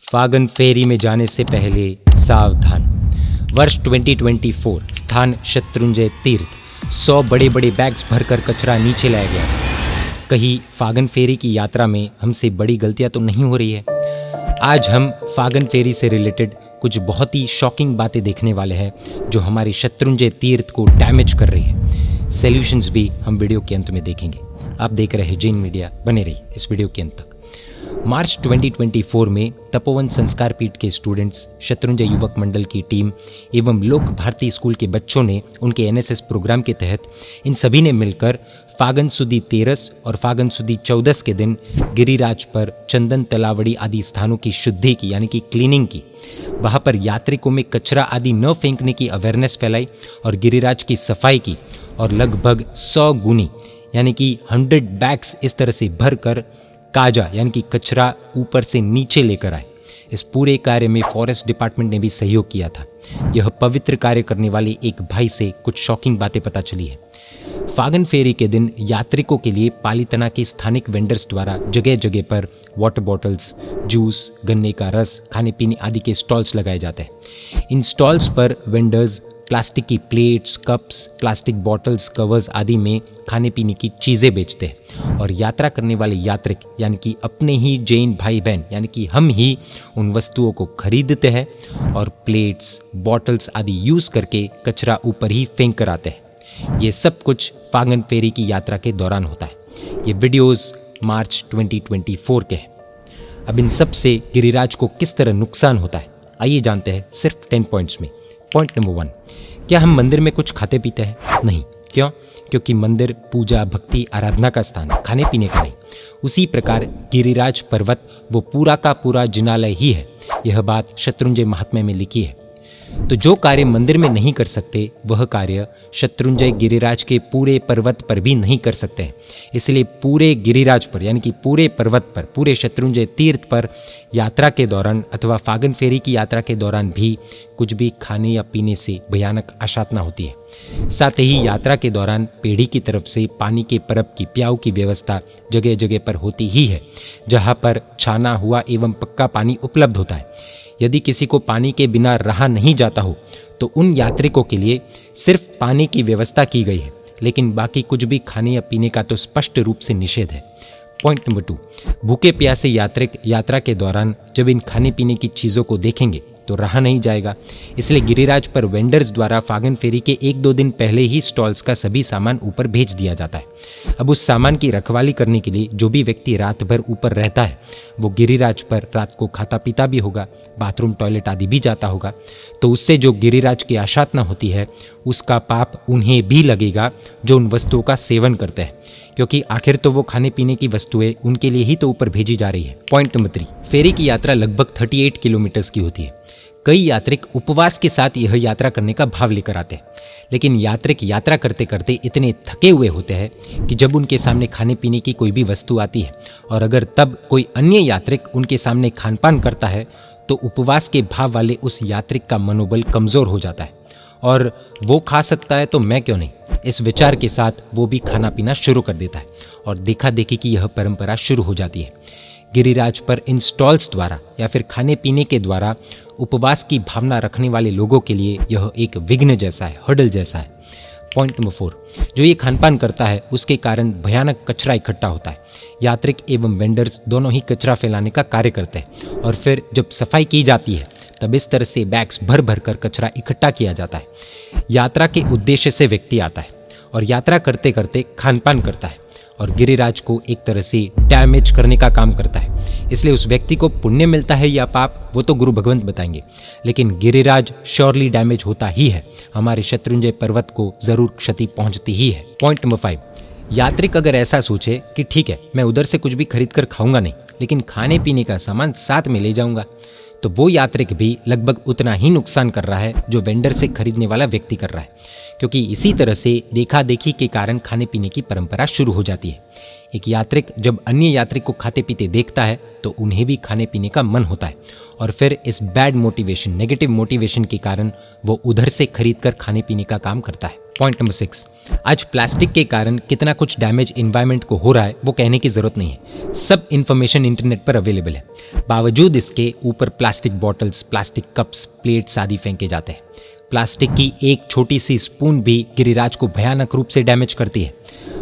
फागन फेरी में जाने से पहले सावधान। वर्ष 2024, स्थान शत्रुंजय तीर्थ। 100 बड़े बड़े बैग्स भरकर कचरा नीचे लाया गया। कहीं फागन फेरी की यात्रा में हमसे बड़ी गलतियां तो नहीं हो रही है। आज हम फागन फेरी से रिलेटेड कुछ बहुत ही शॉकिंग बातें देखने वाले हैं जो हमारे शत्रुंजय तीर्थ को डैमेज कर रही है। सॉल्यूशंस भी हम वीडियो के अंत में देखेंगे। आप देख रहे हैं जैन मीडिया, बने रहिए इस वीडियो के अंत तक। मार्च 2024 में तपोवन संस्कार पीठ के स्टूडेंट्स, शत्रुंजय युवक मंडल की टीम एवं लोक भारती स्कूल के बच्चों ने उनके एनएसएस प्रोग्राम के तहत इन सभी ने मिलकर फागन सुदी 13 और फागन सुदी 14 के दिन गिरिराज पर चंदन तलावड़ी आदि स्थानों की शुद्धि की, यानी कि क्लीनिंग की। वहाँ पर यात्रिकों में कचरा आदि न फेंकने की अवेयरनेस फैलाई और गिरिराज की सफाई की और लगभग 100 गुनी यानी कि 100 बैग्स इस तरह से भर कर काजा यानी कि कचरा ऊपर से नीचे लेकर आए। इस पूरे कार्य में फॉरेस्ट डिपार्टमेंट ने भी सहयोग किया था। यह पवित्र कार्य करने वाले एक भाई से कुछ शॉकिंग बातें पता चली है। फागन फेरी के दिन यात्रिकों के लिए पालीतना के स्थानिक वेंडर्स द्वारा जगह जगह पर वाटर बॉटल्स, जूस, गन्ने का रस, खाने पीने आदि के स्टॉल्स लगाए जाते हैं। इन स्टॉल्स पर वेंडर्स प्लास्टिक की plates, cups, plastic bottles, covers आदि में खाने पीने की चीज़ें बेचते हैं और यात्रा करने वाले यात्रिक यानी कि अपने ही जैन भाई बहन यानी कि हम ही उन वस्तुओं को खरीदते हैं और प्लेट्स, बॉटल्स आदि यूज़ करके कचरा ऊपर ही फेंक कर आते हैं। ये सब कुछ फागन फेरी की यात्रा के दौरान होता है। ये वीडियोस मार्च 2024 के हैं। अब इन सब से गिरिराज को किस तरह नुकसान होता है, आइए जानते हैं सिर्फ 10 पॉइंट्स में। पॉइंट नंबर 1, क्या हम मंदिर में कुछ खाते पीते हैं? नहीं। क्यों? क्योंकि मंदिर पूजा, भक्ति, आराधना का स्थान है, खाने पीने का नहीं। उसी प्रकार गिरिराज पर्वत वो पूरा का पूरा जिनालय ही है। यह बात शत्रुंजय महात्म्य में लिखी है। तो जो कार्य मंदिर में नहीं कर सकते वह कार्य शत्रुंजय गिरिराज के पूरे पर्वत पर भी नहीं कर सकते हैं। इसलिए पूरे गिरिराज पर यानी कि पूरे पर्वत पर, पूरे शत्रुंजय तीर्थ पर यात्रा के दौरान अथवा फागन फेरी की यात्रा के दौरान भी कुछ भी खाने या पीने से भयानक अशातना होती है। साथ ही यात्रा के दौरान पेढ़ी की तरफ से पानी के परब की, प्याऊ की व्यवस्था जगह जगह पर होती ही है, जहाँ पर छाना हुआ एवं पक्का पानी उपलब्ध होता है। यदि किसी को पानी के बिना रहा नहीं जाता हो तो उन यात्रिकों के लिए सिर्फ पानी की व्यवस्था की गई है, लेकिन बाकी कुछ भी खाने या पीने का तो स्पष्ट रूप से निषेध है। पॉइंट नंबर 2, भूखे प्यासे यात्रिक यात्रा के दौरान जब इन खाने पीने की चीज़ों को देखेंगे तो रहा नहीं जाएगा। इसलिए गिरिराज पर वेंडर्स द्वारा फागन फेरी के 1-2 दिन पहले ही स्टॉल्स का सभी सामान ऊपर भेज दिया जाता है। अब उस सामान की रखवाली करने के लिए जो भी व्यक्ति रात भर ऊपर रहता है वो गिरिराज पर रात को खाता पीता भी होगा, बाथरूम, टॉयलेट आदि भी जाता होगा। तो उससे जो गिरिराज की आशातना होती है उसका पाप उन्हें भी लगेगा जो उन वस्तुओं का सेवन करते हैं, क्योंकि आखिर तो वो खाने पीने की वस्तुएं उनके लिए ही तो ऊपर भेजी जा रही है। पॉइंट नंबर 3, फेरी की यात्रा लगभग 38 किलोमीटर्स की होती है। कई यात्रिक उपवास के साथ यह यात्रा करने का भाव लेकर आते हैं, लेकिन यात्रिक यात्रा करते करते इतने थके हुए होते हैं कि जब उनके सामने खाने पीने की कोई भी वस्तु आती है और अगर तब कोई अन्य यात्रिक उनके सामने खानपान करता है तो उपवास के भाव वाले उस यात्रिक का मनोबल कमज़ोर हो जाता है और वो खा सकता है तो मैं क्यों नहीं, इस विचार के साथ वो भी खाना पीना शुरू कर देता है और देखा देखी की यह परंपरा शुरू हो जाती है। गिरिराज पर इन स्टॉल्स द्वारा या फिर खाने पीने के द्वारा उपवास की भावना रखने वाले लोगों के लिए यह एक विघ्न जैसा है, हर्डल जैसा है। पॉइंट नंबर 4, जो ये खानपान करता है उसके कारण भयानक कचरा इकट्ठा होता है। यात्रिक एवं वेंडर्स दोनों ही कचरा फैलाने का कार्य करते हैं और फिर जब सफाई की जाती है तब इस तरह से बैग्स भर भर कर कचरा इकट्ठा किया जाता है। यात्रा के उद्देश्य से व्यक्ति आता है और यात्रा करते करते खानपान करता है और गिरिराज को एक तरह से डैमेज करने का काम करता है। इसलिए उस व्यक्ति को पुण्य मिलता है या पाप वो तो गुरु भगवंत बताएंगे, लेकिन गिरिराज श्योरली डैमेज होता ही है। हमारे शत्रुंजय पर्वत को जरूर क्षति पहुंचती ही है। पॉइंट नंबर 5, यात्रिक अगर ऐसा सोचे कि ठीक है मैं उधर से कुछ भी खरीद कर खाऊंगा नहीं, लेकिन खाने पीने का सामान साथ में ले जाऊंगा, तो वो यात्रिक भी लगभग उतना ही नुकसान कर रहा है जो वेंडर से खरीदने वाला व्यक्ति कर रहा है, क्योंकि इसी तरह से देखा देखी के कारण खाने पीने की परंपरा शुरू हो जाती है। एक यात्रिक जब अन्य यात्रिक को खाते पीते देखता है तो उन्हें भी खाने पीने का मन होता है और फिर इस बैड मोटिवेशन, नेगेटिव मोटिवेशन के कारण वो उधर से खरीद कर खाने पीने का काम करता है। पॉइंट नंबर 6, आज प्लास्टिक के कारण कितना कुछ डैमेज इन्वायरमेंट को हो रहा है वो कहने की ज़रूरत नहीं है। सब इन्फॉर्मेशन इंटरनेट पर अवेलेबल है। बावजूद इसके ऊपर plastic bottles, plastic cups, plates आदि फेंके जाते हैं। प्लास्टिक की एक छोटी सी स्पून भी गिरिराज को भयानक रूप से डैमेज करती है।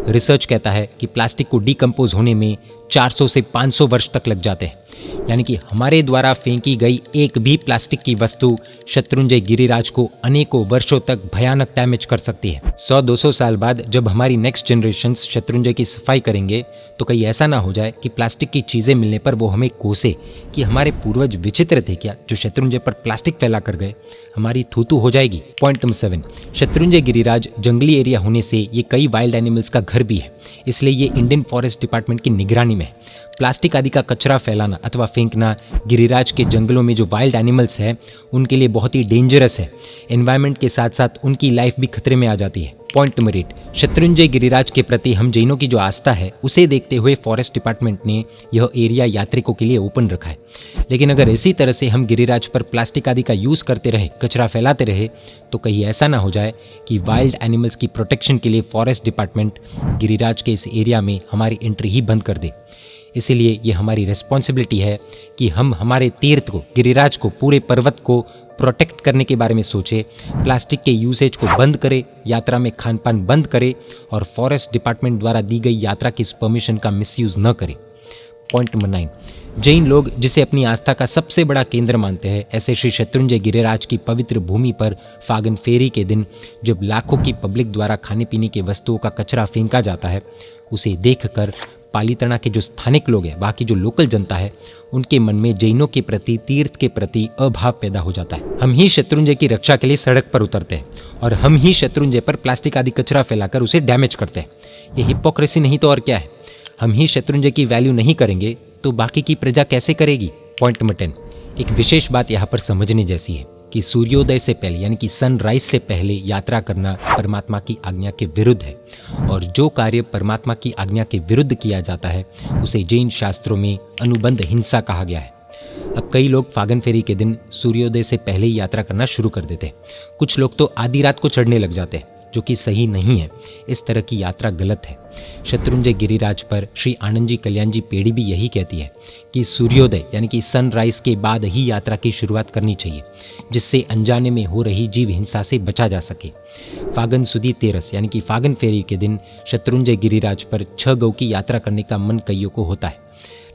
रिसर्च कहता है कि प्लास्टिक को डिकम्पोज होने में 400 से 500 वर्ष तक लग जाते हैं। यानी कि हमारे द्वारा फेंकी गई एक भी प्लास्टिक की वस्तु शत्रुंजय गिरिराज को अनेकों वर्षों तक भयानक डैमेज कर सकती है। 100-200 साल बाद जब हमारी नेक्स्ट जनरेशन शत्रुंजय की सफाई करेंगे तो कहीं ऐसा ना हो जाए कि प्लास्टिक की चीज़ें मिलने पर वो हमें कोसे कि हमारे पूर्वज विचित्र थे क्या जो शत्रुंजय पर प्लास्टिक फैला कर गए। हमारी थूथू हो जाएगी। पॉइंट नंबर 7, शत्रुंजय गिरिराज जंगली एरिया होने से ये कई वाइल्ड एनिमल्स का घर भी है, इसलिए ये इंडियन फॉरेस्ट डिपार्टमेंट की निगरानी में है। प्लास्टिक आदि का कचरा फैलाना अथवा फेंकना गिरिराज के जंगलों में जो वाइल्ड एनिमल्स हैं उनके लिए बहुत ही डेंजरस है। एनवायरनमेंट के साथ साथ उनकी लाइफ भी खतरे में आ जाती है। पॉइंट नंबर 8, शत्रुंजय गिरिराज के प्रति हम जैनों की जो आस्था है उसे देखते हुए फॉरेस्ट डिपार्टमेंट ने यह एरिया यात्रिकों के लिए ओपन रखा है। लेकिन अगर इसी तरह से हम गिरिराज पर प्लास्टिक आदि का यूज़ करते रहे, कचरा फैलाते रहे, तो कहीं ऐसा ना हो जाए कि वाइल्ड एनिमल्स की प्रोटेक्शन के लिए फॉरेस्ट डिपार्टमेंट गिरिराज के इस एरिया में हमारी एंट्री ही बंद कर दे। इसीलिए ये हमारी रिस्पॉन्सिबिलिटी है कि हम हमारे तीर्थ को, गिरिराज को, पूरे पर्वत को प्रोटेक्ट करने के बारे में सोचें, प्लास्टिक के यूसेज को बंद करें, यात्रा में खान पान बंद करें और फॉरेस्ट डिपार्टमेंट द्वारा दी गई यात्रा की इस परमिशन का मिसयूज़ न करें। पॉइंट नंबर 9, जैन लोग जिसे अपनी आस्था का सबसे बड़ा केंद्र मानते हैं, ऐसे श्री शत्रुंजय गिरिराज की पवित्र भूमि पर फागन फेरी के दिन जब लाखों की पब्लिक द्वारा खाने पीने की वस्तुओं का कचरा फेंका जाता है, उसे देखकर पालीताना के जो स्थानिक लोग हैं, बाकी जो लोकल जनता है, उनके मन में जैनों के प्रति, तीर्थ के प्रति अभाव पैदा हो जाता है। हम ही शत्रुंजय की रक्षा के लिए सड़क पर उतरते हैं और हम ही शत्रुंजय पर प्लास्टिक आदि कचरा फैलाकर उसे डैमेज करते हैं। ये हिपोक्रेसी नहीं तो और क्या है। हम ही शत्रुंजय की वैल्यू नहीं करेंगे तो बाकी की प्रजा कैसे करेगी। पॉइंट नंबर 10, एक विशेष बात यहाँ पर समझने जैसी है कि सूर्योदय से पहले यानी कि सनराइज से पहले यात्रा करना परमात्मा की आज्ञा के विरुद्ध है और जो कार्य परमात्मा की आज्ञा के विरुद्ध किया जाता है उसे जैन शास्त्रों में अनुबंध हिंसा कहा गया है। अब कई लोग फागन फेरी के दिन सूर्योदय से पहले ही यात्रा करना शुरू कर देते हैं। कुछ लोग तो आधी रात को चढ़ने लग जाते हैं, जो कि सही नहीं है। इस तरह की यात्रा गलत है। शत्रुंजय गिरिराज पर श्री आनंद जी कल्याण जी पेड़ी भी यही कहती है कि सूर्योदय यानी कि सनराइज के बाद ही यात्रा की शुरुआत करनी चाहिए, जिससे अनजाने में हो रही जीव हिंसा से बचा जा सके। फागन सुदी तेरस यानी कि फागन फेरी के दिन शत्रुंजय गिरिराज पर 6 गौ की यात्रा करने का मन कईयों को होता है।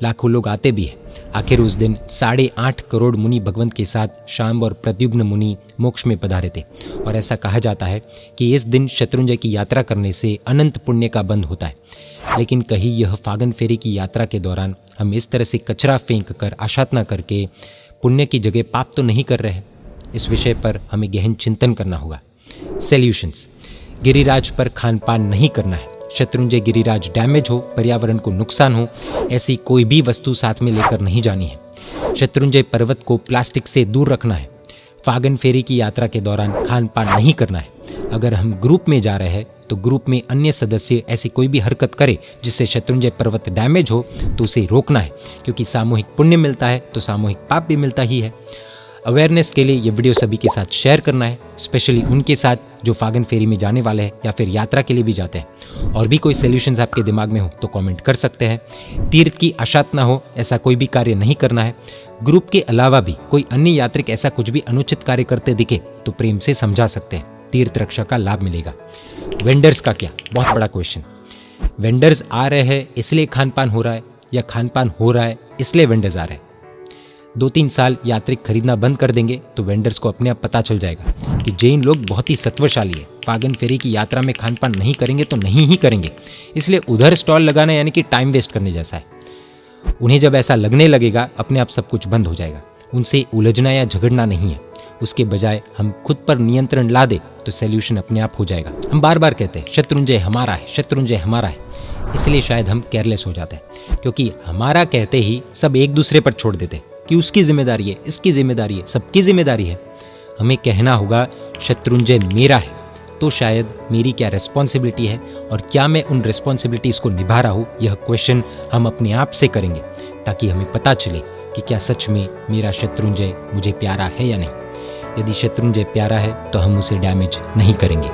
लाखों लोग आते भी हैं। आखिर उस दिन 8.5 करोड़ मुनि भगवंत के साथ शांब और प्रद्युम्न मुनि मोक्ष में पधारे थे और ऐसा कहा जाता है कि इस दिन शत्रुंजय की यात्रा करने से अनंत पुण्य का बंध होता है। लेकिन कहीं यह फागन फेरी की यात्रा के दौरान हम इस तरह से कचरा फेंक कर, आशातना करके पुण्य की जगह पाप तो नहीं कर रहे हैं। इस विषय पर हमें गहन चिंतन करना होगा। सॉल्यूशंस, गिरिराज पर खान पान नहीं करना है। शत्रुंजय गिरिराज डैमेज हो, पर्यावरण को नुकसान हो, ऐसी कोई भी वस्तु साथ में लेकर नहीं जानी है। शत्रुंजय पर्वत को प्लास्टिक से दूर रखना है। फागन फेरी की यात्रा के दौरान खान पान नहीं करना है। अगर हम ग्रुप में जा रहे हैं तो ग्रुप में अन्य सदस्य ऐसी कोई भी हरकत करे जिससे शत्रुंजय पर्वत डैमेज हो तो उसे रोकना है, क्योंकि सामूहिक पुण्य मिलता है तो सामूहिक पाप भी मिलता ही है। अवेयरनेस के लिए ये वीडियो सभी के साथ शेयर करना है, स्पेशली उनके साथ जो फागन फेरी में जाने वाले हैं या फिर यात्रा के लिए भी जाते हैं। और भी कोई सॉल्यूशंस आपके दिमाग में हो तो कमेंट कर सकते हैं। तीर्थ की अशातना हो ऐसा कोई भी कार्य नहीं करना है। ग्रुप के अलावा भी कोई अन्य यात्रिक ऐसा कुछ भी अनुचित कार्य करते दिखे तो प्रेम से समझा सकते हैं, तीर्थ रक्षा का लाभ मिलेगा। वेंडर्स का क्या, बहुत बड़ा क्वेश्चन। वेंडर्स आ रहे हैं इसलिए खान पान हो रहा है या खान पान हो रहा है इसलिए वेंडर्स आ रहे हैं? 2-3 साल यात्रिक खरीदना बंद कर देंगे तो वेंडर्स को अपने आप पता चल जाएगा कि जैन लोग बहुत ही सत्वशाली है। फागन फेरी की यात्रा में खान पान नहीं करेंगे तो नहीं ही करेंगे, इसलिए उधर स्टॉल लगाना यानी कि टाइम वेस्ट करने जैसा है। उन्हें जब ऐसा लगने लगेगा अपने आप सब कुछ बंद हो जाएगा। उनसे उलझना या झगड़ना नहीं है, उसके बजाय हम खुद पर नियंत्रण ला दे तो सॉल्यूशन अपने आप हो जाएगा। हम बार बार कहते हैं शत्रुंजय हमारा है, शत्रुंजय हमारा है, इसलिए शायद हम केयरलेस हो जाते हैं, क्योंकि हमारा कहते ही सब एक दूसरे पर छोड़ देते हैं कि उसकी जिम्मेदारी है, इसकी जिम्मेदारी है, सबकी जिम्मेदारी है। हमें कहना होगा शत्रुंजय मेरा है, तो शायद मेरी क्या रिस्पॉन्सिबिलिटी है और क्या मैं उन रिस्पॉन्सिबिलिटीज़ को निभा रहा हूँ, यह क्वेश्चन हम अपने आप से करेंगे, ताकि हमें पता चले कि क्या सच में मेरा शत्रुंजय मुझे प्यारा है या नहीं। यदि शत्रुंजय प्यारा है तो हम उसे डैमेज नहीं करेंगे।